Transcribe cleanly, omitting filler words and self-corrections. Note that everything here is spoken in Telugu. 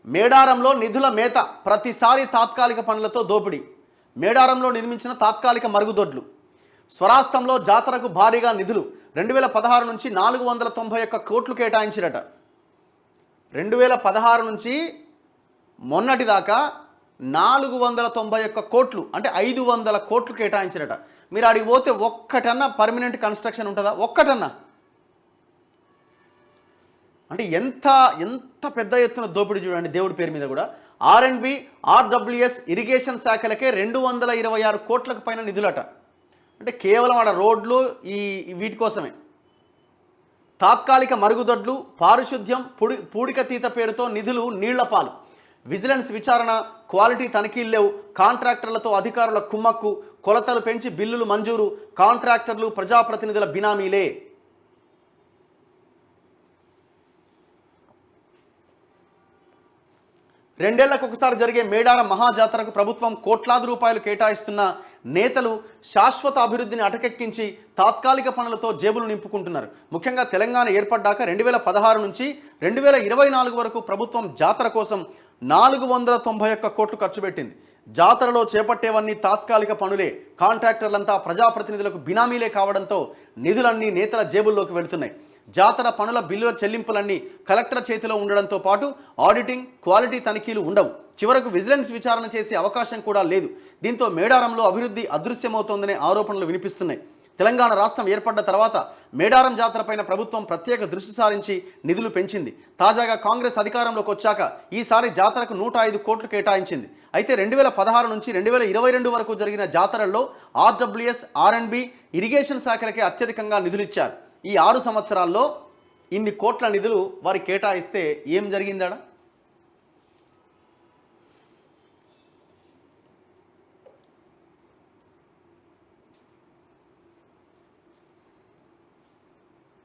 మేడారంలో నిధుల మేత, ప్రతిసారి తాత్కాలిక పనులతో దోపిడీ. మేడారంలో నిర్మించిన తాత్కాలిక మరుగుదొడ్లు. స్వరాష్ట్రంలో జాతరకు భారీగా నిధులు. 2016 నుంచి 491 కోట్లు కేటాయించిరట. 2016 నుంచి మొన్నటి దాకా 491 కోట్లు, అంటే 500 కోట్లు కేటాయించిరట. మీరు అడిగి పోతే ఒక్కటన్నా పర్మనెంట్ కన్స్ట్రక్షన్ ఉంటుందా? ఒక్కటన్నా? అంటే ఎంత ఎంత పెద్ద ఎత్తున దోపిడీ చూడండి దేవుడి పేరు మీద కూడా. R&B, RWS ఇరిగేషన్ శాఖలకే 226 కోట్లకు పైన నిధులట. అంటే కేవలం ఆడ రోడ్లు వీటి కోసమే. తాత్కాలిక మరుగుదొడ్లు, పారిశుద్ధ్యం, పూడికతీత పేరుతో నిధులు నీళ్లపాలు. విజిలెన్స్ విచారణ, క్వాలిటీ తనిఖీలు లేవు. కాంట్రాక్టర్లతో అధికారుల కుమ్మక్కు. కొలతలు పెంచి బిల్లులు మంజూరు. కాంట్రాక్టర్లు ప్రజాప్రతినిధుల బినామీలే. రెండేళ్లకు ఒకసారి జరిగే మేడారం మహాజాతరకు ప్రభుత్వం కోట్లాది రూపాయలు కేటాయిస్తున్న నేతలు శాశ్వత అభివృద్ధిని అటకెక్కించి తాత్కాలిక పనులతో జేబులు నింపుకుంటున్నారు. ముఖ్యంగా తెలంగాణ ఏర్పడ్డాక 2016 నుంచి 2024 వరకు ప్రభుత్వం జాతర కోసం 491 కోట్లు ఖర్చు పెట్టింది. జాతరలో చేపట్టేవన్నీ తాత్కాలిక పనులే. కాంట్రాక్టర్లంతా ప్రజాప్రతినిధులకు బినామీలే కావడంతో నిధులన్నీ నేతల జేబుల్లోకి వెళుతున్నాయి. జాతర పనుల బిల్లుల చెల్లింపులన్నీ కలెక్టర్ చేతిలో ఉండడంతో పాటు ఆడిటింగ్, క్వాలిటీ తనిఖీలు ఉండవు. చివరకు విజిలెన్స్ విచారణ చేసే అవకాశం కూడా లేదు. దీంతో మేడారంలో అభివృద్ధి అదృశ్యమవుతోందనే ఆరోపణలు వినిపిస్తున్నాయి. తెలంగాణ రాష్ట్రం ఏర్పడ్డ తర్వాత మేడారం జాతరపైన ప్రభుత్వం ప్రత్యేక దృష్టి సారించి నిధులు పెంచింది. తాజాగా కాంగ్రెస్ అధికారంలోకి వచ్చాక ఈసారి జాతరకు 105 కోట్లు కేటాయించింది. అయితే 2016 నుంచి 2022 వరకు జరిగిన జాతరల్లో RWS, R&B ఇరిగేషన్ శాఖలకే అత్యధికంగా నిధులిచ్చారు. ఈ 6 సంవత్సరాల్లో ఇన్ని కోట్ల నిధులు వారికి కేటాయిస్తే ఏం జరిగిందాడా?